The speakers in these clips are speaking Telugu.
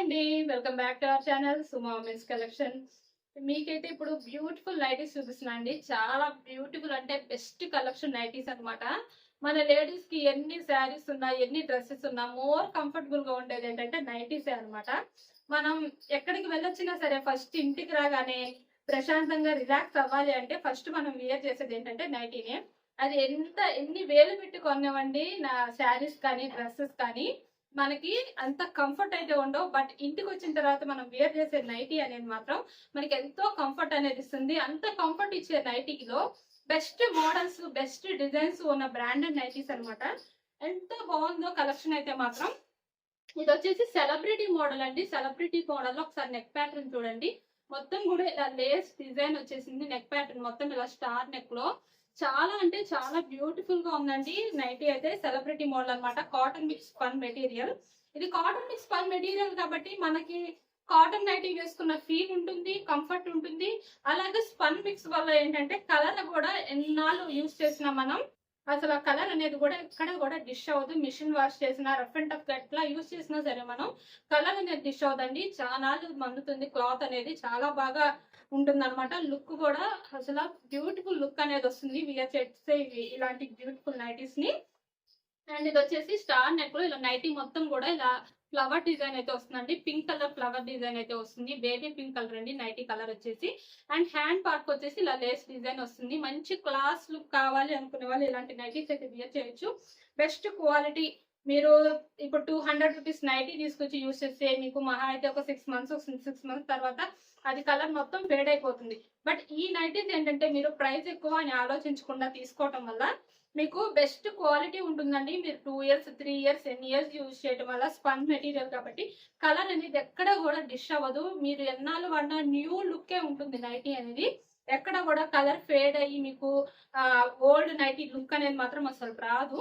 అండి. Welcome back to our channel Suma men's collection. మీకైతే ఇప్పుడు బ్యూటిఫుల్ నైటీస్ చూపిస్తున్నా అండి. చాలా బ్యూటిఫుల్ అంటే బెస్ట్ కలెక్షన్ నైటీస్ అన్నమాట. మన లేడీస్ కి ఎన్ని శారీస్ ఉన్నా, ఎన్ని డ్రెస్సెస్ ఉన్నా మోర్ కంఫర్టబుల్ గా ఉండేది ఏంటంటే నైటీసే అన్నమాట. మనం ఎక్కడికి వెళ్ళొచ్చినా సరే ఫస్ట్ ఇంటికి రాగానే ప్రశాంతంగా రిలాక్స్ అవ్వాలి అంటే ఫస్ట్ మనం వేర్ చేసేది ఏంటంటే నైటీనే. అది ఎన్ని వేలు పెట్టి కొన్నామండి నా శారీస్ కానీ, డ్రెస్సెస్ కానీ మనకి అంత కంఫర్ట్ అయితే ఉండవు. బట్ ఇంటికి వచ్చిన తర్వాత మనం వేర్ చేసే నైటీ అనేది మాత్రం మనకి ఎంతో కంఫర్ట్ అనేది ఇస్తుంది. అంత కంఫర్ట్ ఇచ్చే నైటీలో బెస్ట్ మోడల్స్, బెస్ట్ డిజైన్స్ ఉన్న బ్రాండెడ్ నైటీస్ అన్నమాట. ఎంత బాగుందో కలెక్షన్ అయితే మాత్రం. ఇది వచ్చేసి సెలబ్రిటీ మోడల్ అండి. సెలబ్రిటీ మోడల్ లో ఒకసారి నెక్ ప్యాటర్న్ చూడండి. మొత్తం కూడా ఇలా లేస్ డిజైన్ వచ్చేసింది. నెక్ ప్యాటర్న్ మొత్తం ఇలా స్టార్ నెక్ లో చాలా అంటే చాలా బ్యూటిఫుల్ గా ఉందండి. నైటీ అయితే సెలబ్రిటీ మోడల్ అన్నమాట. Cotton mix spun material. ఇది కాటన్ మిక్స్ స్పన్ మెటీరియల్ కాబట్టి మనకి కాటన్ నైటీ వేసుకున్న ఫీల్ ఉంటుంది, కంఫర్ట్ ఉంటుంది. అలాగే స్పన్ మిక్స్ వల్ల ఏంటంటే కలర్ కూడా ఎన్నాళ్ళు యూజ్ చేసినా మనం అసలు ఆ కలర్ అనేది కూడా ఎక్కడ కూడా డిష్ అవ్వదు. మిషన్ వాష్ చేసినా, రఫ్ అండ్ టఫ్ ఎట్లా యూజ్ చేసినా సరే మనం కలర్ అనేది డిష్ అవ్వదండి. చాలా మన్నుతుంది. క్లాత్ అనేది చాలా బాగా ఉంటుంది అనమాట. లుక్ కూడా అసలు బ్యూటిఫుల్ లుక్ అనేది వస్తుంది వియర్ చేస్తే ఇలాంటి బ్యూటిఫుల్ నైటీస్ ని. అండ్ ఇది వచ్చేసి స్టార్ నెక్ లో ఇలా నైటీ మొత్తం కూడా ఇలా ఫ్లవర్ డిజైన్ అయితే వస్తుందండి. పింక్ కలర్ ఫ్లవర్ డిజైన్ అయితే వస్తుంది. బేబీ పింక్ కలర్ అండి నైటీ కలర్ వచ్చేసి. అండ్ హ్యాండ్ పార్ట్ వచ్చేసి ఇలా లేస్ డిజైన్ వస్తుంది. మంచి క్లాస్ లుక్ కావాలి అనుకునే వాళ్ళు ఇలాంటి నైటీస్ అయితే వేర్ చేయొచ్చు. Best quality. మీరు ఇప్పుడు 200 రూపీస్ నైటీ తీసుకొచ్చి యూస్ చేస్తే మీకు మహా అయితే ఒక 6 మంత్స్ వస్తుంది. 6 మంత్స్ తర్వాత అది కలర్ మొత్తం ఫేడ్ అయిపోతుంది. బట్ ఈ నైటీస్ ఏంటంటే మీరు ప్రైస్ ఎక్కువ అని ఆలోచించకుండా తీసుకోవటం వల్ల మీకు బెస్ట్ క్వాలిటీ ఉంటుందండి. మీరు 2 ఇయర్స్, 3 ఇయర్స్, ఎన్ని ఇయర్స్ యూజ్ చేయడం వల్ల స్పన్ మెటీరియల్ కాబట్టి కలర్ అనేది ఎక్కడ కూడా డిష్ అవ్వదు. మీరు ఎన్నాళ్ళు వాడినా న్యూ లుక్కే ఉంటుంది నైటీ అనేది. ఎక్కడ కూడా కలర్ ఫేడ్ అయ్యి మీకు ఓల్డ్ నైటీ లుక్ అనేది మాత్రం అసలు రాదు.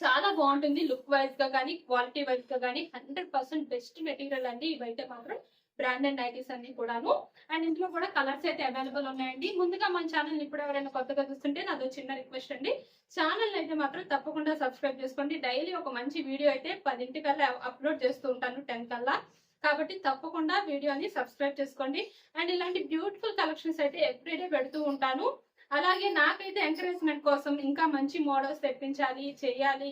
చాలా బాగుంటుంది లుక్ వైజ్ గా కానీ, క్వాలిటీ వైజ్ గా కానీ 100% బెస్ట్ మెటీరియల్ అండి. ఇవైతే మాత్రం బ్రాండెడ్ నైటీస్ అన్ని కూడాను. అండ్ ఇందులో కూడా కలర్స్ అయితే అవైలబుల్ ఉన్నాయండి. ముందుగా మన ఛానల్ ఇప్పుడు ఎవరైనా కొత్తగా చూస్తుంటే నాదో చిన్న రిక్వెస్ట్ అండి. ఛానల్ అయితే మాత్రం తప్పకుండా సబ్స్క్రైబ్ చేసుకోండి. డైలీ ఒక మంచి వీడియో అయితే 10 కల్లా అప్లోడ్ చేస్తూ ఉంటాను, 10 కల్లా. కాబట్టి తప్పకుండా వీడియోని సబ్స్క్రైబ్ చేసుకోండి. అండ్ ఇలాంటి బ్యూటిఫుల్ కలెక్షన్స్ అయితే ఎవ్రీడే పెడుతూ ఉంటాను. అలాగే నాకైతే ఎంకరేజ్మెంట్ కోసం ఇంకా మంచి మోడల్స్ తెప్పించాలి, చేయాలి,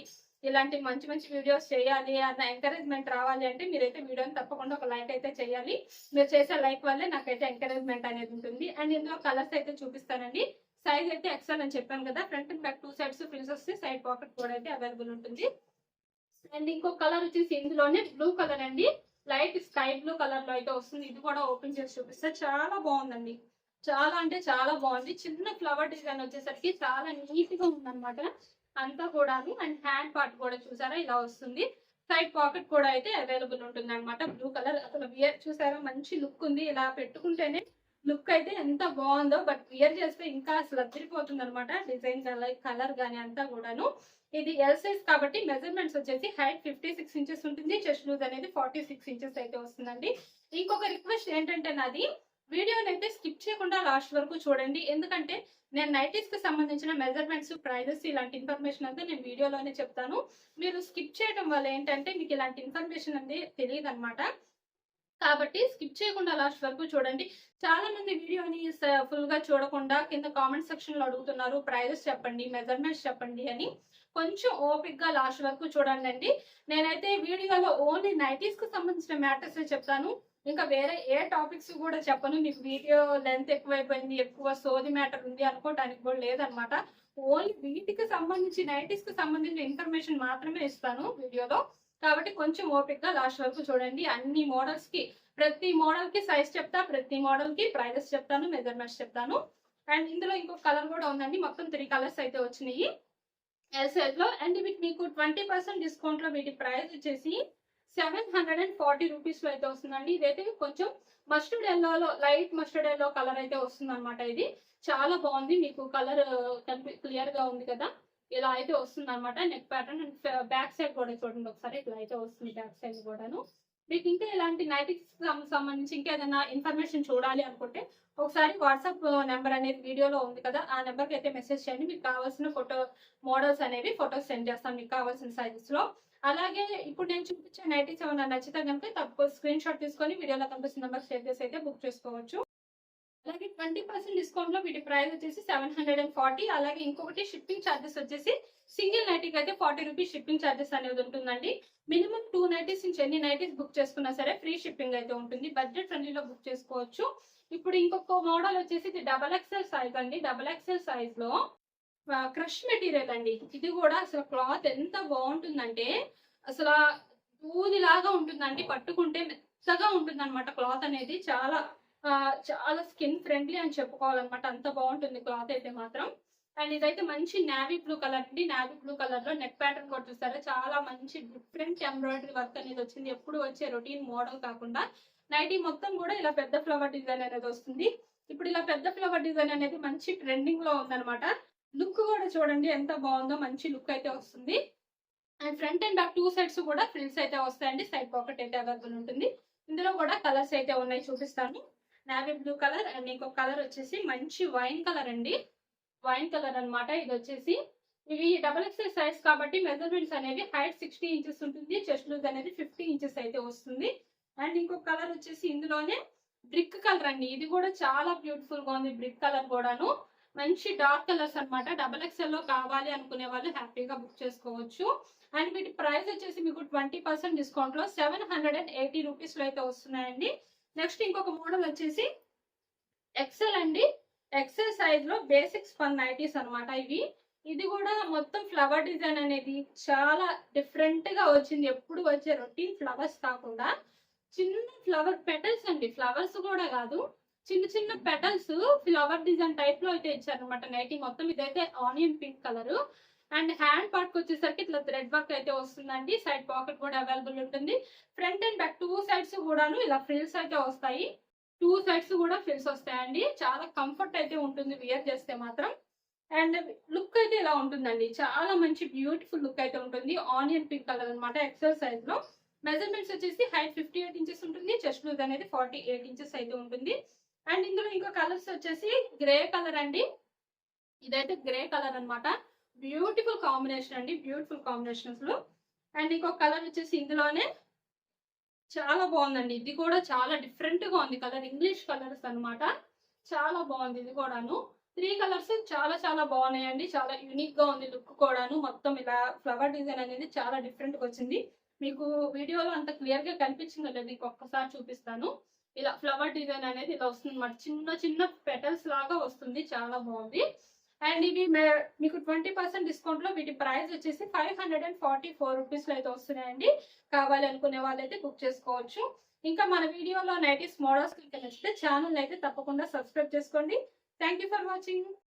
ఇలాంటి మంచి మంచి వీడియోస్ చేయాలి అన్న ఎంకరేజ్మెంట్ రావాలి అంటే మీరైతే వీడియోని తప్పకుండా ఒక లైక్ అయితే చేయాలి. మీరు చేసే లైక్ వల్లే నాకైతే ఎంకరేజ్మెంట్ అనేది ఉంటుంది. అండ్ ఇందులో కలర్స్ అయితే చూపిస్తానండి. సైజ్ అయితే ఎక్సెల్ అని చెప్పాను కదా. Front and back 2 sides frills వస్తే సైడ్ పాకెట్ కూడా అయితే అవైలబుల్ ఉంటుంది. అండ్ ఇంకో కలర్ వచ్చేసి ఇందులోనే బ్లూ కలర్ అండి. లైట్ స్కై బ్లూ కలర్ లో అయితే వస్తుంది. ఇది కూడా ఓపెన్ చేసి చూపిస్తే చాలా బాగుందండి. చాలా అంటే చాలా బాగుంది. చిన్న ఫ్లవర్ డిజైన్ వచ్చేసరికి చాలా నీట్ గా ఉందన్నమాట అంతా కూడాను. అండ్ హ్యాండ్ పార్ట్ కూడా చూసారా ఇలా వస్తుంది. సైడ్ పాకెట్ కూడా అయితే అవైలబుల్ ఉంటుంది అనమాట. బ్లూ కలర్ అసలు వియర్ చూసారా మంచి లుక్ ఉంది. ఇలా పెట్టుకుంటేనే లుక్ అయితే ఎంత బాగుందో. బట్ వియర్ చేస్తే ఇంకా అసలు అదిరిపోతుంది అనమాట. డిజైన్ కలర్ గానీ అంతా కూడాను. ఇది ఎల్ సైజ్ కాబట్టి మెజర్మెంట్స్ వచ్చేసి హైట్ 56 ఇంచెస్ ఉంటుంది. చెస్ట్ లూజ్ అనేది 46 ఇంచెస్ అయితే వస్తుందండి. ఇంకొక రిక్వెస్ట్ ఏంటంటే నాది, వీడియోని అయితే స్కిప్ చేయకుండా లాస్ట్ వరకు చూడండి. ఎందుకంటే నేను నైటీస్ కి సంబంధించిన మెజర్మెంట్స్, ప్రైజెస్ ఇలాంటి ఇన్ఫర్మేషన్ అంతా నేను వీడియోలోనే చెప్తాను. మీరు స్కిప్ చేయడం వల్ల ఏంటంటే మీకు ఇలాంటి ఇన్ఫర్మేషన్ అనేది తెలియదు అనమాట. కాబట్టి స్కిప్ చేయకుండా లాస్ట్ వరకు చూడండి. చాలా మంది వీడియోని ఫుల్ గా చూడకుండా కింద కామెంట్ సెక్షన్ లో అడుగుతున్నారు ప్రైజెస్ చెప్పండి, మెజర్మెంట్స్ చెప్పండి అని. కొంచెం ఓపిక్ గా లాస్ట్ వరకు చూడండి అండి. నేనైతే వీడియోలో ఓన్లీ నైటీస్ కు సంబంధించిన మ్యాటర్స్ చెప్తాను. ఇంకా వేరే ఏ టాపిక్స్ కూడా చెప్పను. మీకు వీడియో లెంత్ ఎక్కువైపోయింది, ఎక్కువ సోది మ్యాటర్ ఉంది అనుకోవడానికి కూడా లేదనమాట. ఓన్లీ వీటికి సంబంధించి నైటీస్ కి సంబంధించిన ఇన్ఫర్మేషన్ మాత్రమే ఇస్తాను వీడియోలో. కాబట్టి కొంచెం ఓపిక్ గా లాస్ట్ వరకు చూడండి. అన్ని మోడల్స్ కి ప్రతి మోడల్ కి సైజ్ చెప్తా, ప్రతి మోడల్ కి ప్రైజెస్ చెప్తాను, మెజర్మెంట్స్ చెప్తాను. అండ్ ఇందులో ఇంకొక కలర్ కూడా ఉందండి. మొత్తం 3 కలర్స్ అయితే వచ్చినాయి ఎల్ సైజ్ లో. అండ్ వీటి మీకు 20% డిస్కౌంట్ లో వీటి ప్రైస్ వచ్చేసి 740 రూపీస్ లో అయితే వస్తుందండి. ఇదైతే కొంచెం మస్టర్డ్ ఎల్లోలో, లైట్ మస్టర్డ్ ఎల్లో కలర్ అయితే వస్తుంది అనమాట. ఇది చాలా బాగుంది. మీకు కలర్ క్లియర్ గా ఉంది కదా. ఇలా అయితే వస్తుంది అనమాట neck pattern. And back side కూడా చూడండి ఒకసారి ఇట్లా అయితే వస్తుంది బ్యాక్ సైడ్ కూడాను. మీకు ఇంకా ఇలాంటి నైటీస్ సంబంధించి ఇంకేదైనా ఇన్ఫర్మేషన్ చూడాలి అనుకుంటే ఒకసారి వాట్సాప్ నెంబర్ అనేది వీడియోలో ఉంది కదా, ఆ నెంబర్కి అయితే మెసేజ్ చేయండి. మీకు కావాల్సిన ఫోటో మోడల్స్ అనేవి ఫొటోస్ సెండ్ చేస్తాను మీకు కావాల్సిన సైజెస్ లో. అలాగే ఇప్పుడు నేను చూపించే నైటీస్ ఏమైనా నచ్చితే కనుక తప్ప స్క్రీన్ షాట్ తీసుకొని వీడియోలో కనిపిస్తున్న నెంబర్ షేర్ చేసి అయితే బుక్ చేసుకోవచ్చు. అలాగే 20% డిస్కౌంట్ లో వీటి ప్రైస్ వచ్చేసి 740. అలాగే ఇంకొకటి షిప్పింగ్ ఛార్జెస్ వచ్చేసి సింగిల్ నైటీకి అయితే 40 రూపీస్ షిప్పింగ్ ఛార్జెస్ అనేది ఉంటుందండి. మినిమం 2 నైటీస్ నుంచి ఎన్ని నైటీస్ బుక్ చేసుకున్నా సరే ఫ్రీ షిప్పింగ్ అయితే ఉంటుంది. బడ్జెట్ ఫ్రెండ్లీలో బుక్ చేసుకోవచ్చు. ఇప్పుడు ఇంకొక మోడల్ వచ్చేసి ఇది XXL సైజ్ అండి. XXL సైజ్ లో క్రష్ మెటీరియల్ అండి. ఇది కూడా అసలు క్లాత్ ఎంత బాగుంటుందంటే అసలు దూదిలాగా ఉంటుందండి. పట్టుకుంటే మెత్తగా ఉంటుంది అనమాట క్లాత్ అనేది. చాలా స్కిన్ ఫ్రెండ్లీ అని చెప్పుకోవాలన్నమాట. అంత బాగుంటుంది క్లాత్ అయితే మాత్రం. అండ్ ఇదైతే మంచి నావీ బ్లూ కలర్ అండి. నావీ బ్లూ కలర్ లో నెక్ ప్యాటర్న్ కూడా చూస్తారా, చాలా మంచి డిఫరెంట్ ఎంబ్రాయిడరీ వర్క్ అనేది వచ్చింది. ఎప్పుడు వచ్చే రొటీన్ మోడల్ కాకుండా నైటీ మొత్తం కూడా ఇలా పెద్ద ఫ్లవర్ డిజైన్ అనేది వస్తుంది. ఇప్పుడు ఇలా పెద్ద ఫ్లవర్ డిజైన్ అనేది మంచి ట్రెండింగ్ లో ఉందన్నమాట. లుక్ కూడా చూడండి ఎంత బాగుందో, మంచి లుక్ అయితే వస్తుంది. And front and back 2 sides కూడా ఫ్రిల్స్ అయితే వస్తాయండి. సైడ్ పాకెట్ అయితే అవైలబుల్ ఉంటుంది. ఇందులో కూడా కలర్స్ అయితే ఉన్నాయి, చూపిస్తాను. నావీ బ్లూ కలర్ అండ్ ఇంకొక కలర్ వచ్చేసి మంచి వైన్ కలర్ అండి. వైన్ కలర్ అన్నమాట. ఇది వచ్చేసి ఇవి XXL సైజ్ కాబట్టి మెజర్మెంట్స్ అనేవి హైట్ 60 ఇంచెస్ ఉంటుంది. చెస్ట్ లూజ్ అనేది 50 ఇంచెస్ అయితే వస్తుంది. అండ్ ఇంకొక కలర్ వచ్చేసి ఇందులోనే బ్రిక్ కలర్ అండి. ఇది కూడా చాలా బ్యూటిఫుల్ గా ఉంది. బ్రిక్ కలర్ కూడాను మంచి డార్క్ కలర్స్ అనమాట. XXL లో కావాలి అనుకునే వాళ్ళు హ్యాపీగా బుక్ చేసుకోవచ్చు. అండ్ వీటి ప్రైస్ వచ్చేసి మీకు 20% డిస్కౌంట్ లో 780 రూపీస్ లో అయితే వస్తున్నాయండి. నెక్స్ట్ ఇంకొక మోడల్ వచ్చేసి ఎక్సెల్ అండి. ఎక్సెల్ సైజ్ లో బేసిక్ స్పన్ నైటీస్ అనమాట ఇవి. ఇది కూడా మొత్తం ఫ్లవర్ డిజైన్ అనేది చాలా డిఫరెంట్ గా వచ్చింది. ఎప్పుడు వచ్చే రొటీన్ ఫ్లవర్స్ కాకుండా చిన్న ఫ్లవర్ పెటల్స్ అండి. ఫ్లవర్స్ కూడా కాదు, చిన్న చిన్న పెటల్స్ ఫ్లవర్ డిజైన్ టైప్ లో అయితే ఇచ్చారనమాట నైటీ మొత్తం. ఇదైతే onion pink colour. And hand part కి వచ్చేసరికి ఇట్లా థ్రెడ్ వర్క్ అయితే వస్తుందండి. సైడ్ పాకెట్ కూడా అవైలబుల్ ఉంటుంది. ఫ్రంట్ అండ్ బ్యాక్ 2 సైడ్స్ కూడాను ఇలా ఫ్రిల్స్ అయితే వస్తాయి. 2 సైడ్స్ కూడా ఫ్రిల్స్ వస్తాయండి. చాలా కంఫర్ట్ అయితే ఉంటుంది వియర్ చేస్తే మాత్రం. అండ్ లుక్ అయితే ఇలా ఉంటుందండి. చాలా మంచి బ్యూటిఫుల్ లుక్ అయితే ఉంటుంది. ఆనియన్ పింక్ కలర్ అనమాట. ఎక్సెల్ సైజ్ లో మెజర్మెంట్స్ వచ్చేసి హైట్ 58 ఇంచెస్ ఉంటుంది. చెస్ట్ లూజ్ అనేది 48 ఇంచెస్ అయితే ఉంటుంది. అండ్ ఇందులో ఇంకో కలర్స్ వచ్చేసి గ్రే కలర్ అండి. ఇదైతే గ్రే కలర్ అనమాట. బ్యూటిఫుల్ కాంబినేషన్ అండి. బ్యూటిఫుల్ కాంబినేషన్స్ లో. అండ్ ఇంకొక కలర్ వచ్చేసి ఇందులోనే చాలా బాగుందండి. ఇది కూడా చాలా డిఫరెంట్ గా ఉంది కలర్. ఇంగ్లీష్ కలర్స్ అనమాట. చాలా బాగుంది ఇది కూడాను. 3 కలర్స్ చాలా చాలా బాగున్నాయండి. చాలా యూనిక్ గా ఉంది లుక్ కూడాను. మొత్తం ఇలా ఫ్లవర్ డిజైన్ అనేది చాలా డిఫరెంట్ గా వచ్చింది. మీకు వీడియోలో అంత క్లియర్ గా కనిపించిందో లేదు, ఇంకొకసారి చూపిస్తాను. ఇలా ఫ్లవర్ డిజైన్ అనేది ఇలా వస్తుంది అనమాట. చిన్న చిన్న పెటల్స్ లాగా వస్తుంది. చాలా బాగుంది. అండ్ ఇవి మీకు 20% డిస్కౌంట్ లో వీటి ప్రైస్ వచ్చేసి 544 రూపీస్ లో అయితే వస్తున్నాయండి. కావాలి అనుకునే వాళ్ళైతే బుక్ చేసుకోవచ్చు. ఇంకా మన వీడియోలో నైటీస్ మోడల్స్ నచ్చితే ఛానల్ అయితే తప్పకుండా సబ్స్క్రైబ్ చేసుకోండి. Thank you for watching.